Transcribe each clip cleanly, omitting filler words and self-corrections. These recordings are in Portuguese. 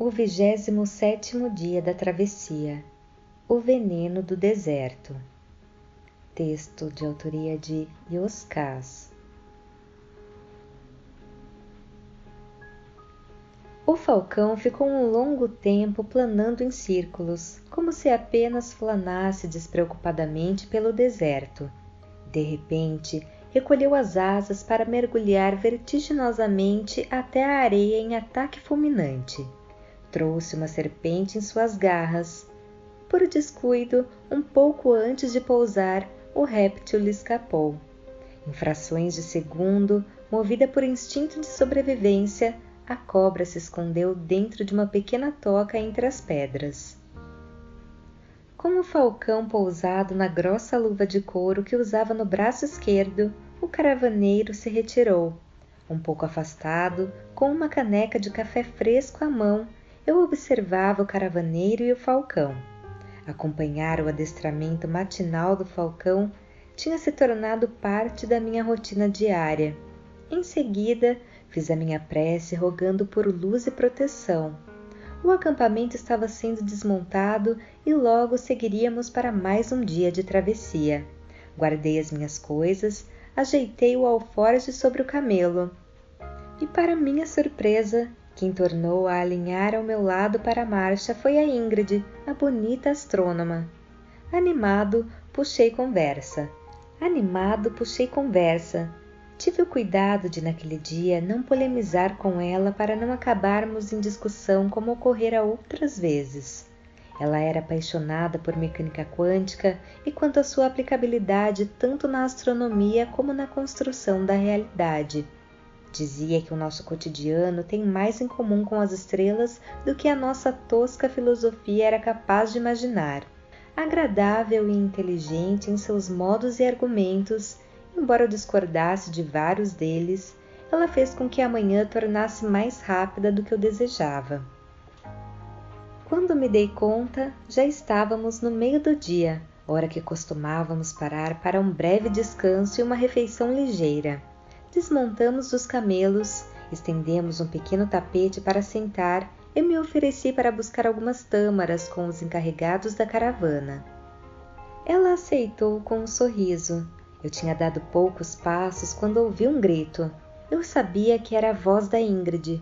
O 27º dia da travessia. O veneno do deserto. Texto de autoria de Yoskaz. O falcão ficou um longo tempo planando em círculos, como se apenas flanasse despreocupadamente pelo deserto. De repente, recolheu as asas para mergulhar vertiginosamente até a areia em ataque fulminante. Trouxe uma serpente em suas garras. Por descuido, um pouco antes de pousar, o réptil lhe escapou. Em frações de segundo, movida por instinto de sobrevivência, a cobra se escondeu dentro de uma pequena toca entre as pedras. Com o falcão pousado na grossa luva de couro que usava no braço esquerdo, o caravaneiro se retirou. Um pouco afastado, com uma caneca de café fresco à mão, eu observava o caravaneiro e o falcão. Acompanhar o adestramento matinal do falcão tinha se tornado parte da minha rotina diária. Em seguida, fiz a minha prece rogando por luz e proteção. O acampamento estava sendo desmontado e logo seguiríamos para mais um dia de travessia. Guardei as minhas coisas, ajeitei o alforje sobre o camelo. E para minha surpresa, quem tornou a alinhar ao meu lado para a marcha foi a Ingrid, a bonita astrônoma. Animado, puxei conversa. Tive o cuidado de, naquele dia, não polemizar com ela para não acabarmos em discussão como ocorrera outras vezes. Ela era apaixonada por mecânica quântica e quanto à sua aplicabilidade tanto na astronomia como na construção da realidade. Dizia que o nosso cotidiano tem mais em comum com as estrelas do que a nossa tosca filosofia era capaz de imaginar. Agradável e inteligente em seus modos e argumentos, embora eu discordasse de vários deles, ela fez com que a manhã tornasse mais rápida do que eu desejava. Quando me dei conta, já estávamos no meio do dia, hora que costumávamos parar para um breve descanso e uma refeição ligeira. Desmontamos os camelos, estendemos um pequeno tapete para sentar e me ofereci para buscar algumas tâmaras com os encarregados da caravana. Ela aceitou com um sorriso. Eu tinha dado poucos passos quando ouvi um grito. Eu sabia que era a voz da Ingrid.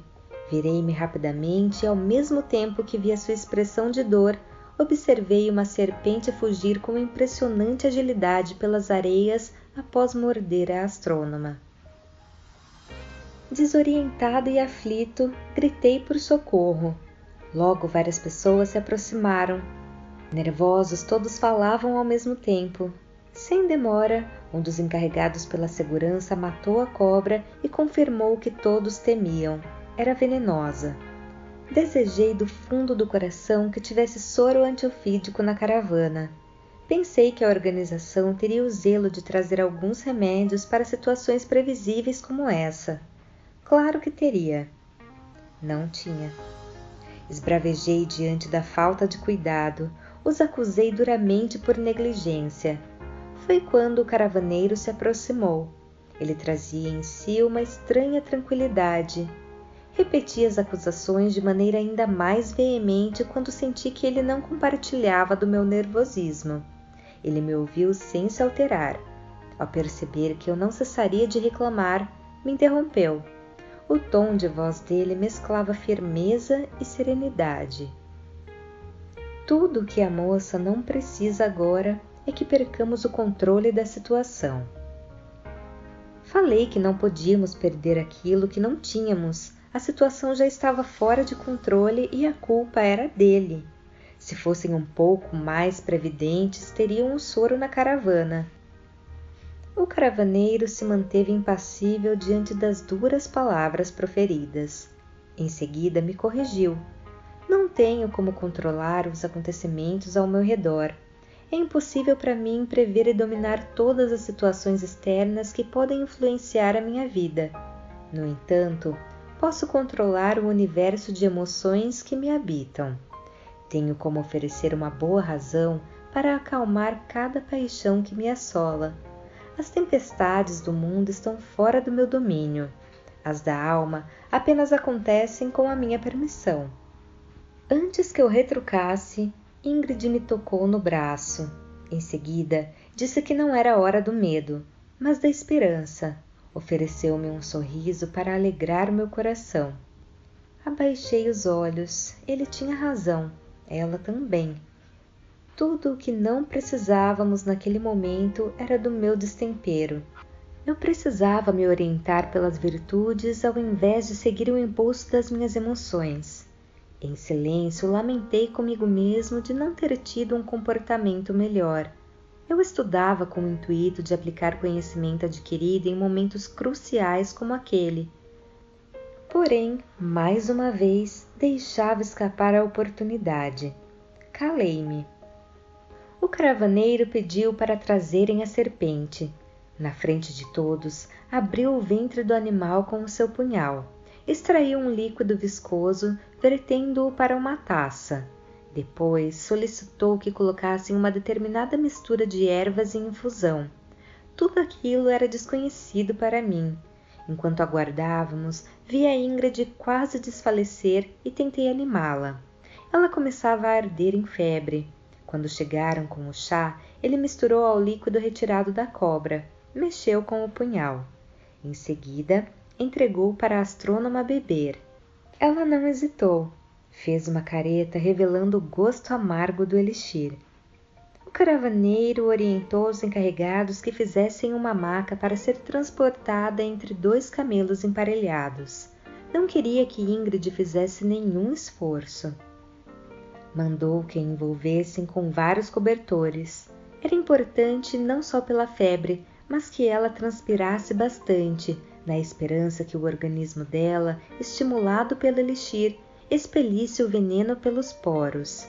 Virei-me rapidamente e, ao mesmo tempo que vi a sua expressão de dor, observei uma serpente fugir com impressionante agilidade pelas areias após morder a astrônoma. Desorientado e aflito, gritei por socorro. Logo várias pessoas se aproximaram. Nervosos, todos falavam ao mesmo tempo. Sem demora, um dos encarregados pela segurança matou a cobra e confirmou o que todos temiam. Era venenosa. Desejei do fundo do coração que tivesse soro antiofídico na caravana. Pensei que a organização teria o zelo de trazer alguns remédios para situações previsíveis como essa. Claro que teria. Não tinha. Esbravejei diante da falta de cuidado, os acusei duramente por negligência. Foi quando o caravaneiro se aproximou. Ele trazia em si uma estranha tranquilidade. Repeti as acusações de maneira ainda mais veemente quando senti que ele não compartilhava do meu nervosismo. Ele me ouviu sem se alterar. Ao perceber que eu não cessaria de reclamar, me interrompeu. O tom de voz dele mesclava firmeza e serenidade. Tudo o que a moça não precisa agora é que percamos o controle da situação. Falei que não podíamos perder aquilo que não tínhamos. A situação já estava fora de controle e a culpa era dele. Se fossem um pouco mais previdentes, teriam um soro na caravana. O caravaneiro se manteve impassível diante das duras palavras proferidas. Em seguida me corrigiu. Não tenho como controlar os acontecimentos ao meu redor. É impossível para mim prever e dominar todas as situações externas que podem influenciar a minha vida. No entanto, posso controlar o universo de emoções que me habitam. Tenho como oferecer uma boa razão para acalmar cada paixão que me assola. As tempestades do mundo estão fora do meu domínio. As da alma apenas acontecem com a minha permissão. Antes que eu retrucasse, Ingrid me tocou no braço. Em seguida, disse que não era hora do medo, mas da esperança. Ofereceu-me um sorriso para alegrar meu coração. Abaixei os olhos. Ele tinha razão. Ela também. Tudo o que não precisávamos naquele momento era do meu destempero. Eu precisava me orientar pelas virtudes ao invés de seguir o impulso das minhas emoções. Em silêncio, lamentei comigo mesmo de não ter tido um comportamento melhor. Eu estudava com o intuito de aplicar conhecimento adquirido em momentos cruciais como aquele. Porém, mais uma vez, deixava escapar a oportunidade. Calei-me. O caravaneiro pediu para trazerem a serpente. Na frente de todos, abriu o ventre do animal com o seu punhal. Extraiu um líquido viscoso, vertendo-o para uma taça. Depois, solicitou que colocassem uma determinada mistura de ervas em infusão. Tudo aquilo era desconhecido para mim. Enquanto aguardávamos, vi a Ingrid quase desfalecer e tentei animá-la. Ela começava a arder em febre. Quando chegaram com o chá, ele misturou ao líquido retirado da cobra. Mexeu com o punhal. Em seguida, entregou para a astrônoma beber. Ela não hesitou. Fez uma careta revelando o gosto amargo do elixir. O caravaneiro orientou os encarregados que fizessem uma maca para ser transportada entre 2 camelos emparelhados. Não queria que Ingrid fizesse nenhum esforço. Mandou que a envolvessem com vários cobertores. Era importante não só pela febre, mas que ela transpirasse bastante, na esperança que o organismo dela, estimulado pelo elixir, expelisse o veneno pelos poros.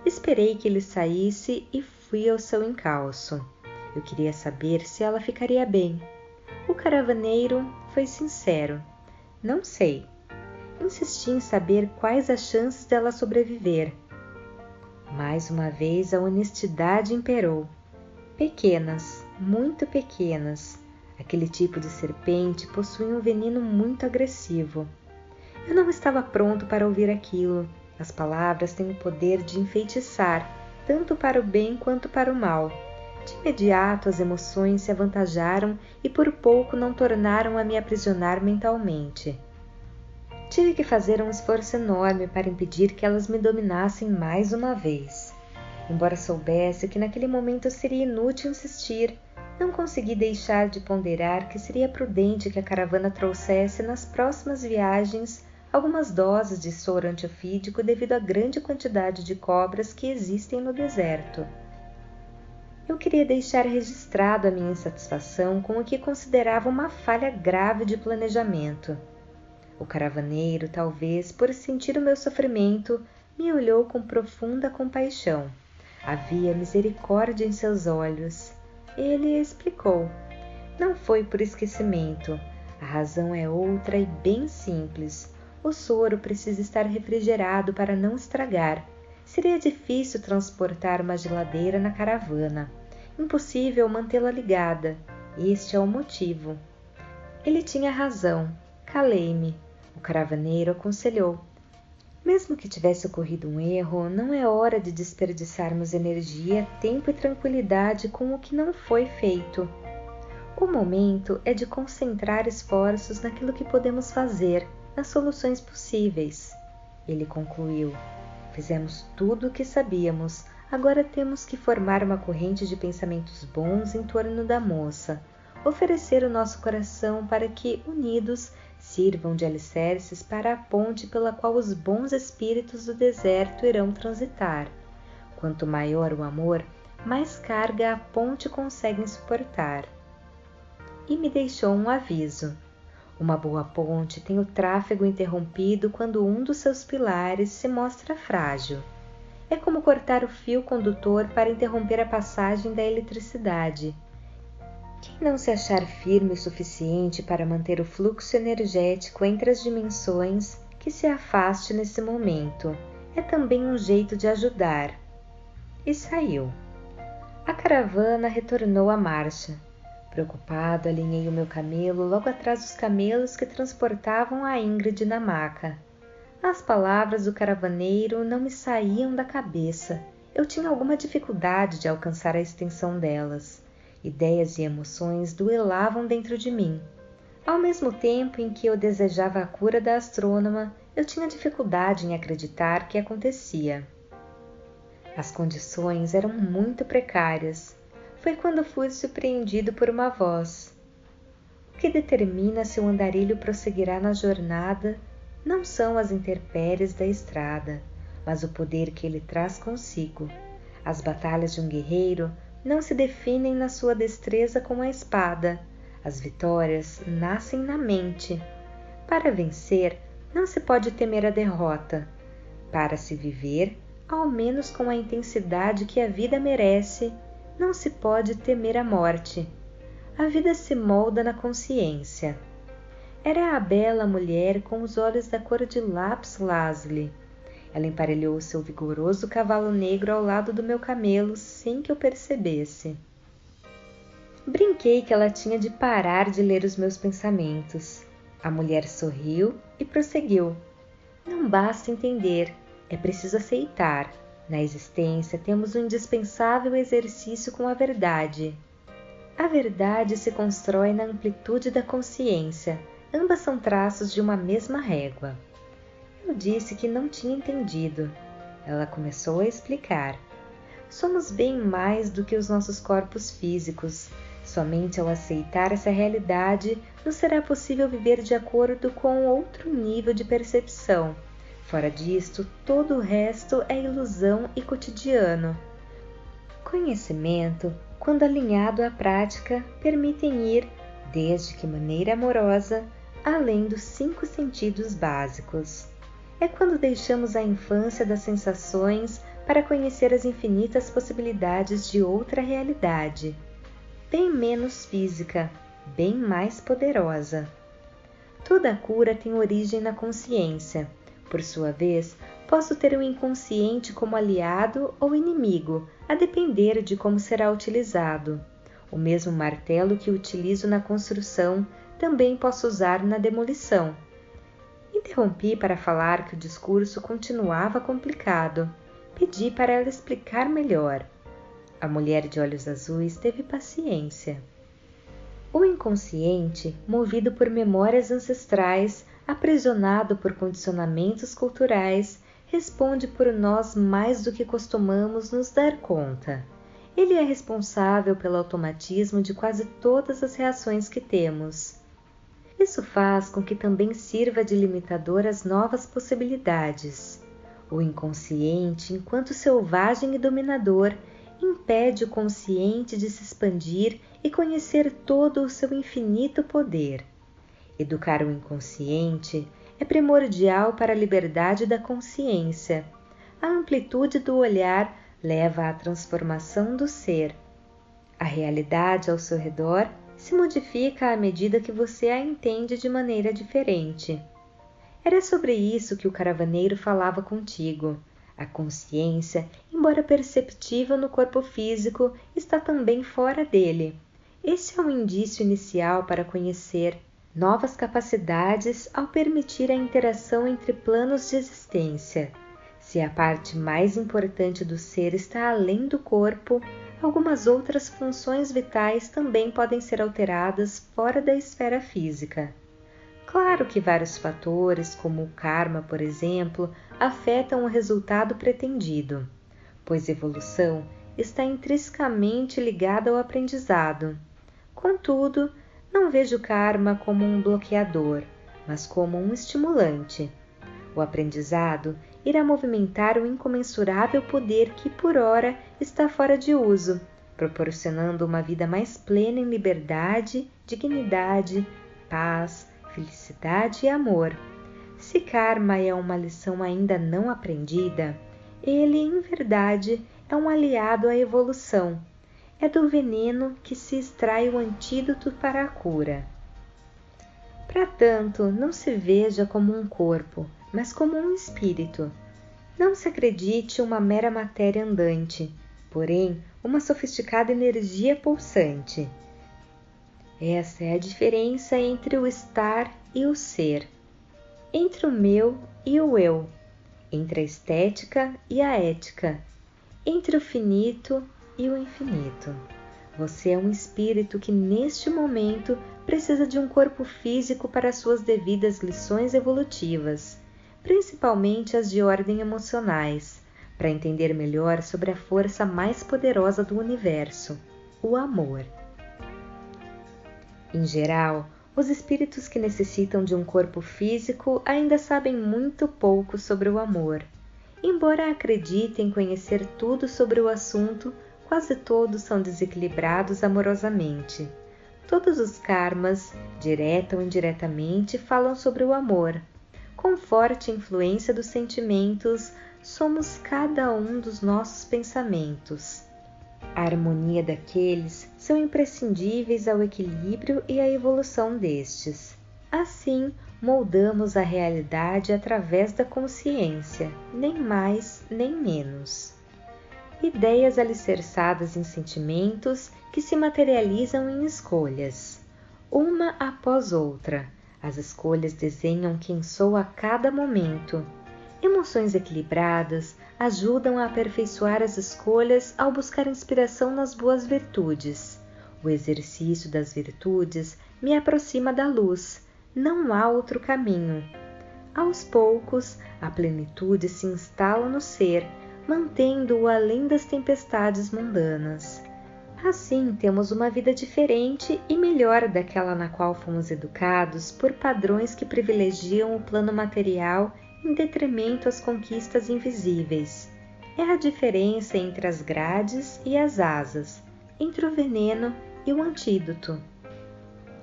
Esperei que ele saísse e fui ao seu encalço. Eu queria saber se ela ficaria bem. O caravaneiro foi sincero. Não sei. Insisti em saber quais as chances dela sobreviver. Mais uma vez a honestidade imperou. Pequenas, muito pequenas. Aquele tipo de serpente possuía um veneno muito agressivo. Eu não estava pronto para ouvir aquilo. As palavras têm o poder de enfeitiçar, tanto para o bem quanto para o mal. De imediato as emoções se avantajaram e por pouco não tornaram a me aprisionar mentalmente. Tive que fazer um esforço enorme para impedir que elas me dominassem mais uma vez. Embora soubesse que naquele momento seria inútil insistir, não consegui deixar de ponderar que seria prudente que a caravana trouxesse nas próximas viagens algumas doses de soro antiofídico devido à grande quantidade de cobras que existem no deserto. Eu queria deixar registrado a minha insatisfação com o que considerava uma falha grave de planejamento. O caravaneiro, talvez por sentir o meu sofrimento, me olhou com profunda compaixão. Havia misericórdia em seus olhos. Ele explicou. Não foi por esquecimento. A razão é outra e bem simples. O soro precisa estar refrigerado para não estragar. Seria difícil transportar uma geladeira na caravana. Impossível mantê-la ligada. Este é o motivo. Ele tinha razão. Calei-me. O caravaneiro aconselhou. Mesmo que tivesse ocorrido um erro, não é hora de desperdiçarmos energia, tempo e tranquilidade com o que não foi feito. O momento é de concentrar esforços naquilo que podemos fazer, nas soluções possíveis. Ele concluiu. Fizemos tudo o que sabíamos, agora temos que formar uma corrente de pensamentos bons em torno da moça, oferecer o nosso coração para que, unidos, sirvam de alicerces para a ponte pela qual os bons espíritos do deserto irão transitar. Quanto maior o amor, mais carga a ponte consegue suportar. E me deixou um aviso. Uma boa ponte tem o tráfego interrompido quando um dos seus pilares se mostra frágil. É como cortar o fio condutor para interromper a passagem da eletricidade. Quem não se achar firme o suficiente para manter o fluxo energético entre as dimensões, que se afaste nesse momento. É também um jeito de ajudar. E saiu. A caravana retornou à marcha. Preocupado, alinhei o meu camelo logo atrás dos camelos que transportavam a Ingrid na maca. As palavras do caravaneiro não me saíam da cabeça. Eu tinha alguma dificuldade de alcançar a extensão delas. Ideias e emoções duelavam dentro de mim. Ao mesmo tempo em que eu desejava a cura da astrônoma, eu tinha dificuldade em acreditar que acontecia. As condições eram muito precárias. Foi quando fui surpreendido por uma voz. O que determina se o andarilho prosseguirá na jornada não são as intempéries da estrada, mas o poder que ele traz consigo. As batalhas de um guerreiro não se definem na sua destreza com a espada. As vitórias nascem na mente. Para vencer, não se pode temer a derrota. Para se viver, ao menos com a intensidade que a vida merece, não se pode temer a morte. A vida se molda na consciência. Era a bela mulher com os olhos da cor de lápis lazuli. Ela emparelhou seu vigoroso cavalo negro ao lado do meu camelo sem que eu percebesse. Brinquei que ela tinha de parar de ler os meus pensamentos. A mulher sorriu e prosseguiu. Não basta entender, é preciso aceitar. Na existência temos um indispensável exercício com a verdade. A verdade se constrói na amplitude da consciência. Ambas são traços de uma mesma régua. Eu disse que não tinha entendido. Ela começou a explicar. Somos bem mais do que os nossos corpos físicos. Somente ao aceitar essa realidade, nos será possível viver de acordo com outro nível de percepção. Fora disto, todo o resto é ilusão e cotidiano. Conhecimento, quando alinhado à prática, permitem ir, desde que maneira amorosa, além dos 5 sentidos básicos. É quando deixamos a infância das sensações para conhecer as infinitas possibilidades de outra realidade, bem menos física, bem mais poderosa. Toda cura tem origem na consciência. Por sua vez, posso ter o inconsciente como aliado ou inimigo, a depender de como será utilizado. O mesmo martelo que utilizo na construção, também posso usar na demolição. Interrompi para falar que o discurso continuava complicado. Pedi para ela explicar melhor. A mulher de olhos azuis teve paciência. O inconsciente, movido por memórias ancestrais, aprisionado por condicionamentos culturais, responde por nós mais do que costumamos nos dar conta. Ele é responsável pelo automatismo de quase todas as reações que temos. Isso faz com que também sirva de limitador às novas possibilidades. O inconsciente, enquanto selvagem e dominador, impede o consciente de se expandir e conhecer todo o seu infinito poder. Educar o inconsciente é primordial para a liberdade da consciência. A amplitude do olhar leva à transformação do ser. A realidade ao seu redor se modifica à medida que você a entende de maneira diferente. Era sobre isso que o caravaneiro falava contigo. A consciência, embora perceptível no corpo físico, está também fora dele. Esse é um indício inicial para conhecer novas capacidades ao permitir a interação entre planos de existência. Se a parte mais importante do ser está além do corpo, algumas outras funções vitais também podem ser alteradas fora da esfera física. Claro que vários fatores, como o karma, por exemplo, afetam o resultado pretendido, pois evolução está intrinsecamente ligada ao aprendizado. Contudo, não vejo o karma como um bloqueador, mas como um estimulante. O aprendizado irá movimentar o incomensurável poder que, por ora, está fora de uso, proporcionando uma vida mais plena em liberdade, dignidade, paz, felicidade e amor. Se karma é uma lição ainda não aprendida, ele, em verdade, é um aliado à evolução. É do veneno que se extrai o antídoto para a cura. Para tanto, não se veja como um corpo, mas como um espírito. Não se acredite uma mera matéria andante, porém uma sofisticada energia pulsante. Essa é a diferença entre o estar e o ser, entre o meu e o eu, entre a estética e a ética, entre o finito e o infinito. Você é um espírito que neste momento precisa de um corpo físico para suas devidas lições evolutivas, principalmente as de ordem emocionais, para entender melhor sobre a força mais poderosa do universo, o amor. Em geral, os espíritos que necessitam de um corpo físico ainda sabem muito pouco sobre o amor. Embora acreditem conhecer tudo sobre o assunto, quase todos são desequilibrados amorosamente. Todos os karmas, direta ou indiretamente, falam sobre o amor. Com forte influência dos sentimentos, somos cada um dos nossos pensamentos. A harmonia daqueles são imprescindíveis ao equilíbrio e à evolução destes. Assim, moldamos a realidade através da consciência, nem mais nem menos. Ideias alicerçadas em sentimentos que se materializam em escolhas. Uma após outra, as escolhas desenham quem sou a cada momento. Emoções equilibradas ajudam a aperfeiçoar as escolhas ao buscar inspiração nas boas virtudes. O exercício das virtudes me aproxima da luz, não há outro caminho. Aos poucos, a plenitude se instala no ser, mantendo-o além das tempestades mundanas. Assim, temos uma vida diferente e melhor daquela na qual fomos educados por padrões que privilegiam o plano material em detrimento às conquistas invisíveis. É a diferença entre as grades e as asas, entre o veneno e o antídoto.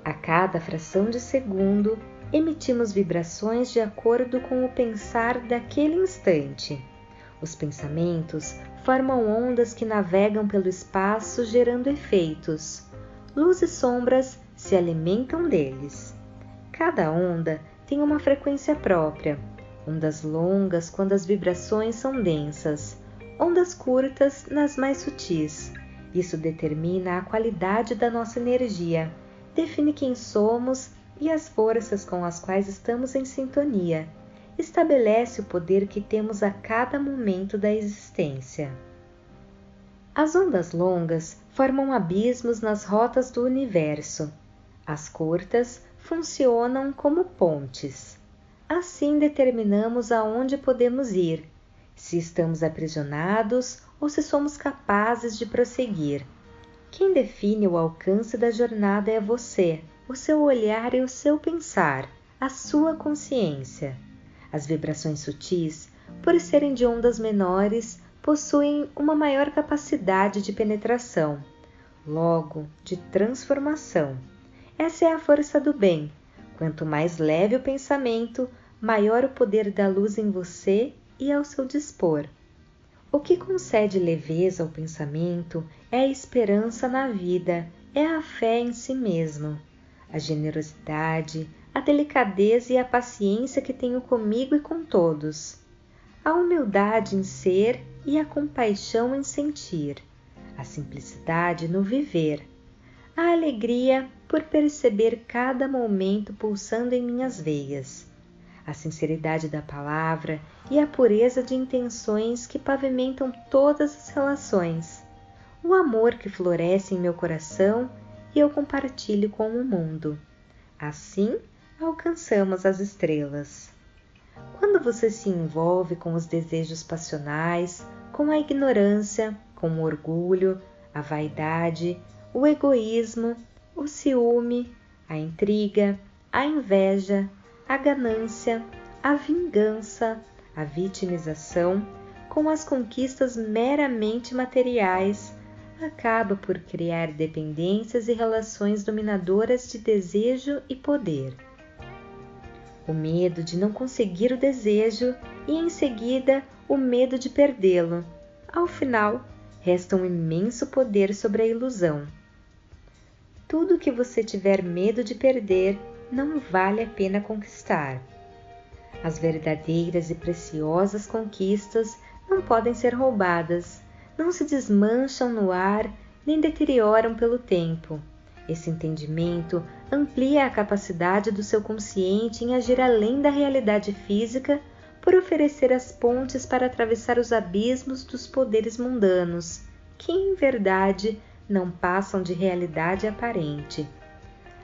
A cada fração de segundo, emitimos vibrações de acordo com o pensar daquele instante. Os pensamentos formam ondas que navegam pelo espaço gerando efeitos. Luz e sombras se alimentam deles. Cada onda tem uma frequência própria. Ondas longas quando as vibrações são densas, ondas curtas nas mais sutis. Isso determina a qualidade da nossa energia, define quem somos e as forças com as quais estamos em sintonia. Estabelece o poder que temos a cada momento da existência. As ondas longas formam abismos nas rotas do universo. As curtas funcionam como pontes. Assim determinamos aonde podemos ir, se estamos aprisionados ou se somos capazes de prosseguir. Quem define o alcance da jornada é você, o seu olhar e o seu pensar, a sua consciência. As vibrações sutis, por serem de ondas menores, possuem uma maior capacidade de penetração, logo, de transformação. Essa é a força do bem. Quanto mais leve o pensamento, maior o poder da luz em você e ao seu dispor. O que concede leveza ao pensamento é a esperança na vida, é a fé em si mesmo, a generosidade, a delicadeza e a paciência que tenho comigo e com todos, a humildade em ser e a compaixão em sentir, a simplicidade no viver, a alegria por perceber cada momento pulsando em minhas veias, a sinceridade da palavra e a pureza de intenções que pavimentam todas as relações, o amor que floresce em meu coração e eu compartilho com o mundo. Assim, alcançamos as estrelas. Quando você se envolve com os desejos passionais, com a ignorância, com o orgulho, a vaidade, o egoísmo, o ciúme, a intriga, a inveja, a ganância, a vingança, a vitimização, com as conquistas meramente materiais, acaba por criar dependências e relações dominadoras de desejo e poder. O medo de não conseguir o desejo e, em seguida, o medo de perdê-lo. Ao final, resta um imenso poder sobre a ilusão. Tudo que você tiver medo de perder não vale a pena conquistar. As verdadeiras e preciosas conquistas não podem ser roubadas, não se desmancham no ar nem deterioram pelo tempo. Esse entendimento amplia a capacidade do seu consciente em agir além da realidade física por oferecer as pontes para atravessar os abismos dos poderes mundanos, que em verdade não passam de realidade aparente.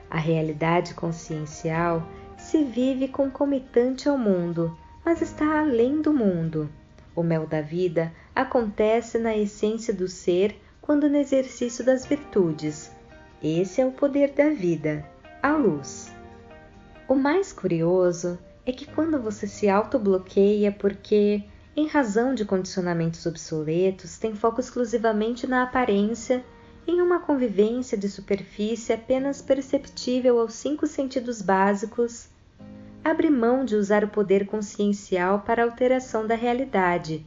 A realidade consciencial se vive concomitante ao mundo, mas está além do mundo. O mel da vida acontece na essência do ser quando no exercício das virtudes. Esse é o poder da vida, a luz. O mais curioso é que quando você se autobloqueia porque, em razão de condicionamentos obsoletos, tem foco exclusivamente na aparência, em uma convivência de superfície apenas perceptível aos 5 sentidos básicos, abre mão de usar o poder consciencial para a alteração da realidade,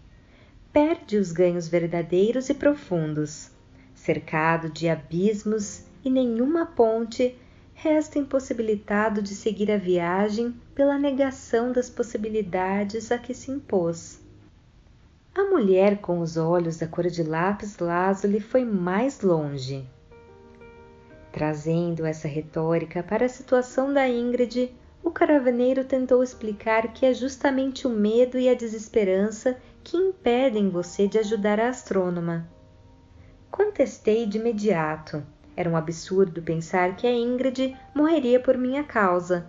perde os ganhos verdadeiros e profundos. Cercado de abismos e nenhuma ponte, resta impossibilitado de seguir a viagem pela negação das possibilidades a que se impôs. A mulher com os olhos da cor de lápis lazuli foi mais longe. Trazendo essa retórica para a situação da Ingrid, o caravaneiro tentou explicar que é justamente o medo e a desesperança que impedem você de ajudar a astrônoma. Contestei de imediato. Era um absurdo pensar que a Ingrid morreria por minha causa.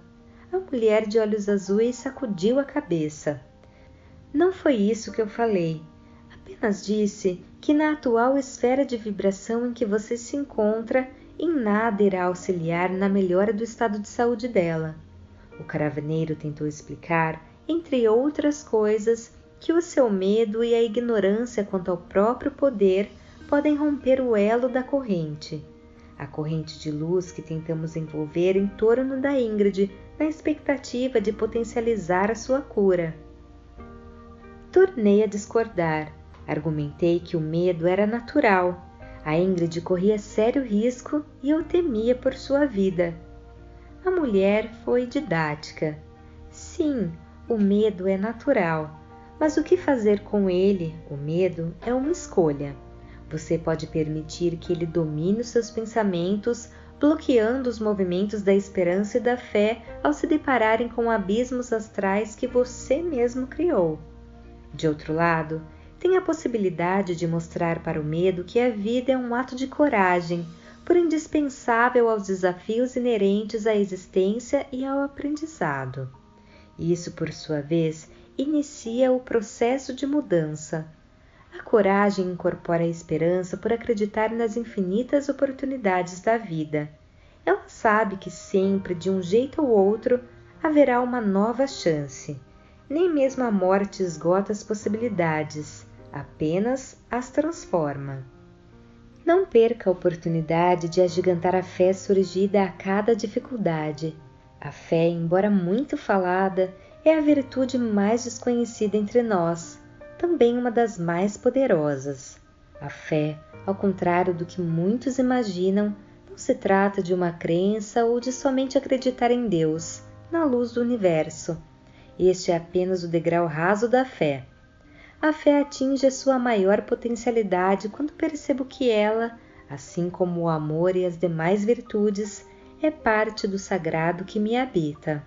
A mulher de olhos azuis sacudiu a cabeça. Não foi isso que eu falei. Apenas disse que na atual esfera de vibração em que você se encontra, em nada irá auxiliar na melhora do estado de saúde dela. O caravaneiro tentou explicar, entre outras coisas, que o seu medo e a ignorância quanto ao próprio poder podem romper o elo da corrente. A corrente de luz que tentamos envolver em torno da Ingrid, na expectativa de potencializar a sua cura. Tornei a discordar. Argumentei que o medo era natural. A Ingrid corria sério risco e eu temia por sua vida. A mulher foi didática. Sim, o medo é natural, mas o que fazer com ele, o medo, é uma escolha. Você pode permitir que ele domine os seus pensamentos, bloqueando os movimentos da esperança e da fé ao se depararem com abismos astrais que você mesmo criou. De outro lado, tem a possibilidade de mostrar para o medo que a vida é um ato de coragem, por indispensável aos desafios inerentes à existência e ao aprendizado. Isso, por sua vez, inicia o processo de mudança. A coragem incorpora a esperança por acreditar nas infinitas oportunidades da vida. Ela sabe que sempre, de um jeito ou outro, haverá uma nova chance. Nem mesmo a morte esgota as possibilidades, apenas as transforma. Não perca a oportunidade de agigantar a fé surgida a cada dificuldade. A fé, embora muito falada, é a virtude mais desconhecida entre nós, também uma das mais poderosas. A fé, ao contrário do que muitos imaginam, não se trata de uma crença ou de somente acreditar em Deus, na luz do universo. Este é apenas o degrau raso da fé. A fé atinge a sua maior potencialidade quando percebo que ela, assim como o amor e as demais virtudes, é parte do sagrado que me habita.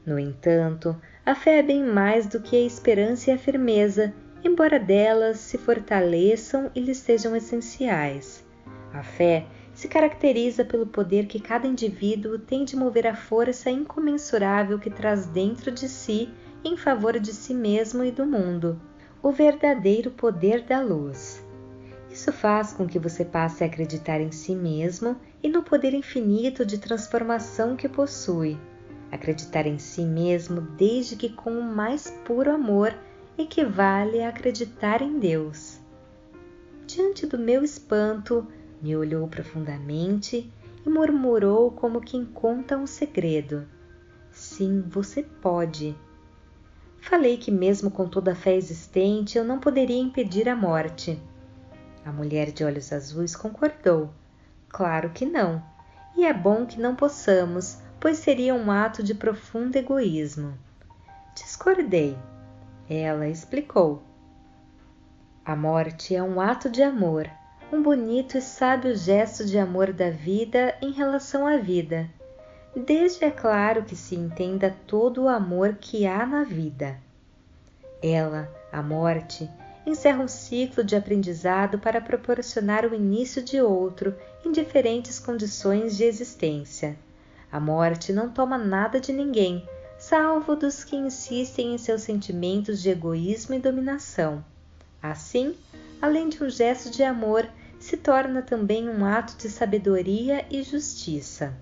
No entanto, a fé é bem mais do que a esperança e a firmeza, embora delas se fortaleçam e lhes sejam essenciais. A fé se caracteriza pelo poder que cada indivíduo tem de mover a força incomensurável que traz dentro de si em favor de si mesmo e do mundo, o verdadeiro poder da luz. Isso faz com que você passe a acreditar em si mesmo e no poder infinito de transformação que possui. Acreditar em si mesmo, desde que com o mais puro amor, equivale a acreditar em Deus. Diante do meu espanto, me olhou profundamente e murmurou como quem conta um segredo. Sim, você pode. Falei que mesmo com toda a fé existente, eu não poderia impedir a morte. A mulher de olhos azuis concordou. Claro que não. E é bom que não possamos, pois seria um ato de profundo egoísmo. Discordei. Ela explicou. A morte é um ato de amor, um bonito e sábio gesto de amor da vida em relação à vida, desde é claro que se entenda todo o amor que há na vida. Ela, a morte, encerra um ciclo de aprendizado para proporcionar o início de outro em diferentes condições de existência. A morte não toma nada de ninguém, salvo dos que insistem em seus sentimentos de egoísmo e dominação. Assim, além de um gesto de amor, se torna também um ato de sabedoria e justiça.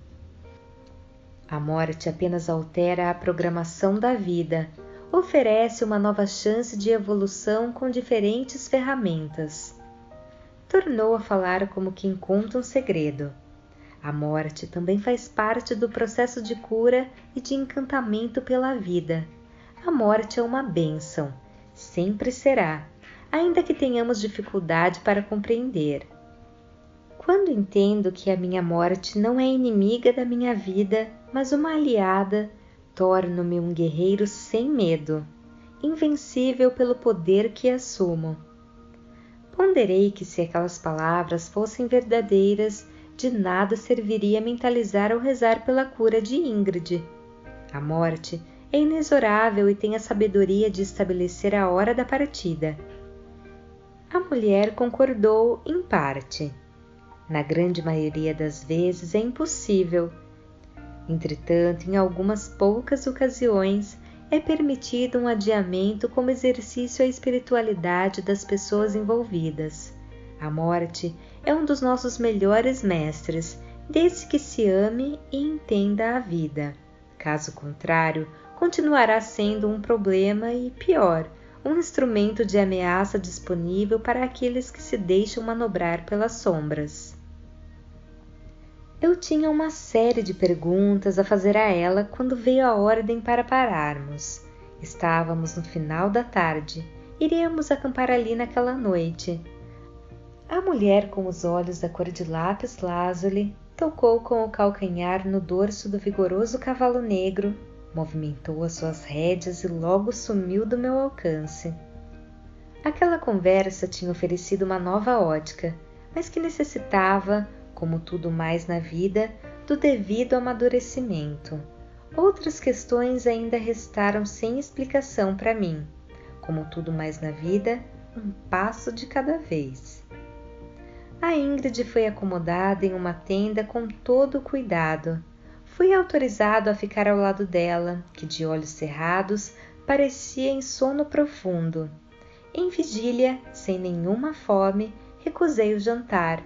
A morte apenas altera a programação da vida, oferece uma nova chance de evolução com diferentes ferramentas. Tornou a falar como quem conta um segredo. A morte também faz parte do processo de cura e de encantamento pela vida. A morte é uma bênção, sempre será, ainda que tenhamos dificuldade para compreender. Quando entendo que a minha morte não é inimiga da minha vida, mas uma aliada, torno-me um guerreiro sem medo, invencível pelo poder que assumo. Ponderei que se aquelas palavras fossem verdadeiras, de nada serviria mentalizar ou rezar pela cura de Ingrid. A morte é inexorável e tem a sabedoria de estabelecer a hora da partida. A mulher concordou em parte. Na grande maioria das vezes é impossível. Entretanto, em algumas poucas ocasiões, é permitido um adiamento como exercício à espiritualidade das pessoas envolvidas. A morte é um dos nossos melhores mestres, desde que se ame e entenda a vida. Caso contrário, continuará sendo um problema e, pior, um instrumento de ameaça disponível para aqueles que se deixam manobrar pelas sombras. Eu tinha uma série de perguntas a fazer a ela quando veio a ordem para pararmos. Estávamos no final da tarde. Iríamos acampar ali naquela noite. A mulher com os olhos da cor de lápis lazuli tocou com o calcanhar no dorso do vigoroso cavalo negro, movimentou as suas rédeas e logo sumiu do meu alcance. Aquela conversa tinha oferecido uma nova ótica, mas que necessitava, como tudo mais na vida, do devido amadurecimento. Outras questões ainda restaram sem explicação para mim. Como tudo mais na vida, um passo de cada vez. A Ingrid foi acomodada em uma tenda com todo o cuidado. Fui autorizado a ficar ao lado dela, que de olhos cerrados parecia em sono profundo. Em vigília, sem nenhuma fome, recusei o jantar.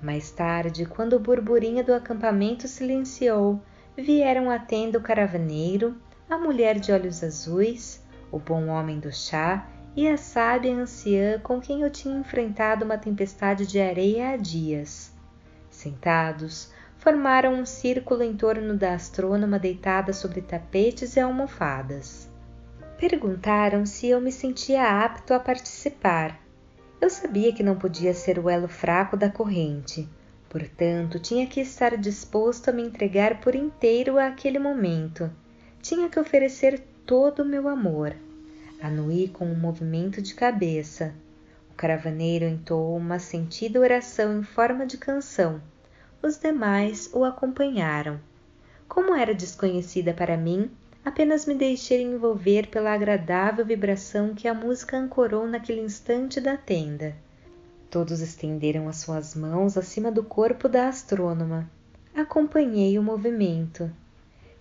Mais tarde, quando o burburinho do acampamento silenciou, vieram à tenda o caravaneiro, a mulher de olhos azuis, o bom homem do chá e a sábia anciã com quem eu tinha enfrentado uma tempestade de areia há dias. Sentados, formaram um círculo em torno da astrônoma deitada sobre tapetes e almofadas. Perguntaram se eu me sentia apto a participar. Eu sabia que não podia ser o elo fraco da corrente, portanto tinha que estar disposto a me entregar por inteiro àquele momento. Tinha que oferecer todo o meu amor. Anuí com um movimento de cabeça. O caravaneiro entoou uma sentida oração em forma de canção. Os demais o acompanharam. Como era desconhecida para mim, apenas me deixei envolver pela agradável vibração que a música ancorou naquele instante da tenda. Todos estenderam as suas mãos acima do corpo da astrônoma. Acompanhei o movimento.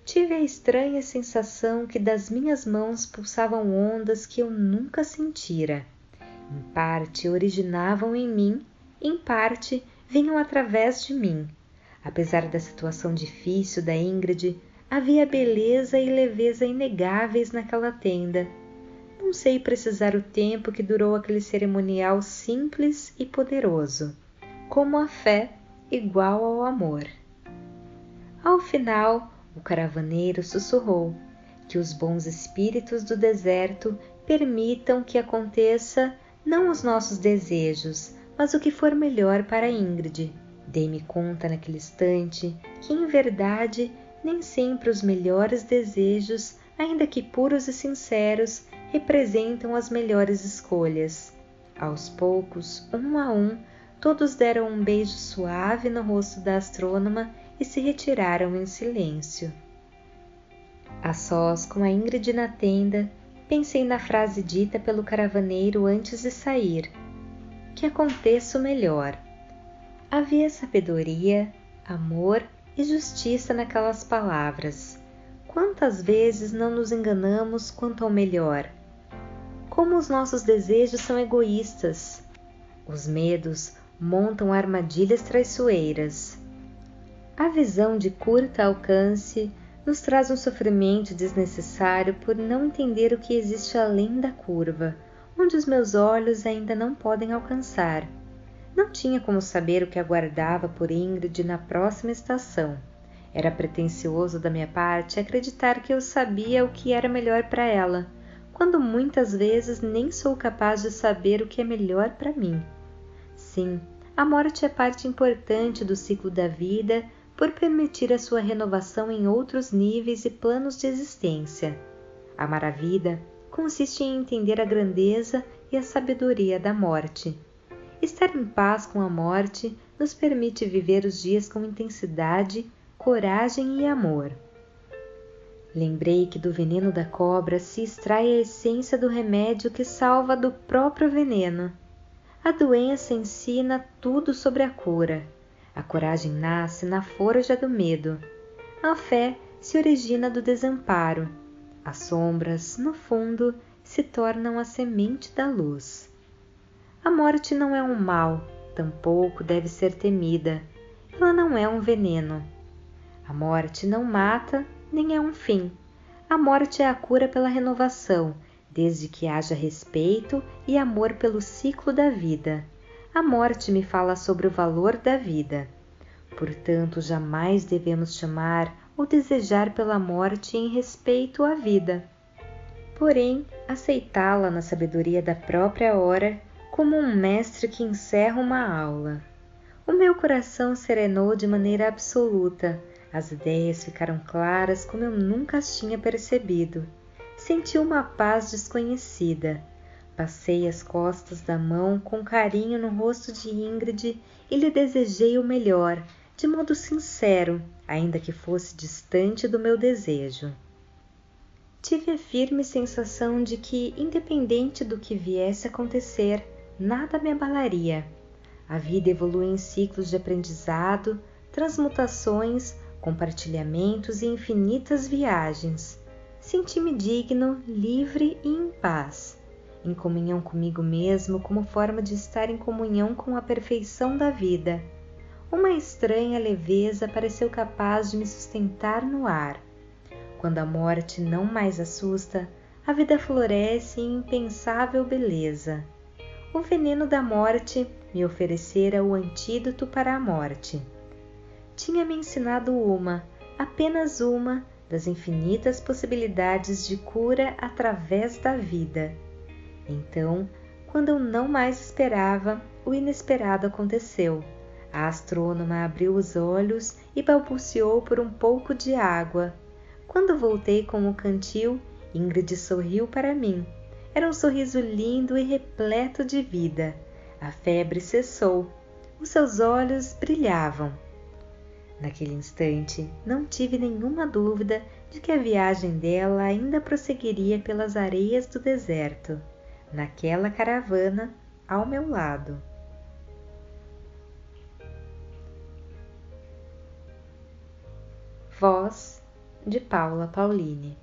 Tive a estranha sensação que das minhas mãos pulsavam ondas que eu nunca sentira. Em parte originavam em mim, em parte vinham através de mim. Apesar da situação difícil da Ingrid, havia beleza e leveza inegáveis naquela tenda. Não sei precisar o tempo que durou aquele cerimonial simples e poderoso, como a fé igual ao amor. Ao final, o caravaneiro sussurrou que os bons espíritos do deserto permitam que aconteça não os nossos desejos, mas o que for melhor para Ingrid. Dei-me conta naquele instante que, em verdade, nem sempre os melhores desejos, ainda que puros e sinceros, representam as melhores escolhas. Aos poucos, um a um, todos deram um beijo suave no rosto da astrônoma e se retiraram em silêncio. A sós com a Ingrid na tenda, pensei na frase dita pelo caravaneiro antes de sair: que aconteça o melhor. Havia sabedoria, amor e justiça naquelas palavras. Quantas vezes não nos enganamos quanto ao melhor? Como os nossos desejos são egoístas. Os medos montam armadilhas traiçoeiras. A visão de curto alcance nos traz um sofrimento desnecessário por não entender o que existe além da curva, onde os meus olhos ainda não podem alcançar. Não tinha como saber o que aguardava por Ingrid na próxima estação. Era pretensioso da minha parte acreditar que eu sabia o que era melhor para ela, quando muitas vezes nem sou capaz de saber o que é melhor para mim. Sim, a morte é parte importante do ciclo da vida por permitir a sua renovação em outros níveis e planos de existência. Amar a vida consiste em entender a grandeza e a sabedoria da morte. Estar em paz com a morte nos permite viver os dias com intensidade, coragem e amor. Lembrei que do veneno da cobra se extrai a essência do remédio que salva do próprio veneno. A doença ensina tudo sobre a cura. A coragem nasce na forja do medo. A fé se origina do desamparo. As sombras, no fundo, se tornam a semente da luz. A morte não é um mal, tampouco deve ser temida. Ela não é um veneno. A morte não mata, nem é um fim. A morte é a cura pela renovação, desde que haja respeito e amor pelo ciclo da vida. A morte me fala sobre o valor da vida. Portanto, jamais devemos chamar ou desejar pela morte em respeito à vida. Porém, aceitá-la na sabedoria da própria hora, como um mestre que encerra uma aula. O meu coração serenou de maneira absoluta. As ideias ficaram claras como eu nunca as tinha percebido. Senti uma paz desconhecida. Passei as costas da mão com carinho no rosto de Ingrid e lhe desejei o melhor, de modo sincero, ainda que fosse distante do meu desejo. Tive a firme sensação de que, independente do que viesse a acontecer, nada me abalaria. A vida evolui em ciclos de aprendizado, transmutações, compartilhamentos e infinitas viagens. Senti-me digno, livre e em paz, em comunhão comigo mesmo como forma de estar em comunhão com a perfeição da vida. Uma estranha leveza pareceu capaz de me sustentar no ar. Quando a morte não mais assusta, a vida floresce em impensável beleza. O veneno da morte me oferecera o antídoto para a morte. Tinha-me ensinado apenas uma, das infinitas possibilidades de cura através da vida. Então, quando eu não mais esperava, o inesperado aconteceu. A astrônoma abriu os olhos e balbuciou por um pouco de água. Quando voltei com o cantil, Ingrid sorriu para mim. Era um sorriso lindo e repleto de vida. A febre cessou. Os seus olhos brilhavam. Naquele instante, não tive nenhuma dúvida de que a viagem dela ainda prosseguiria pelas areias do deserto, naquela caravana ao meu lado. Voz de Paula Pauline.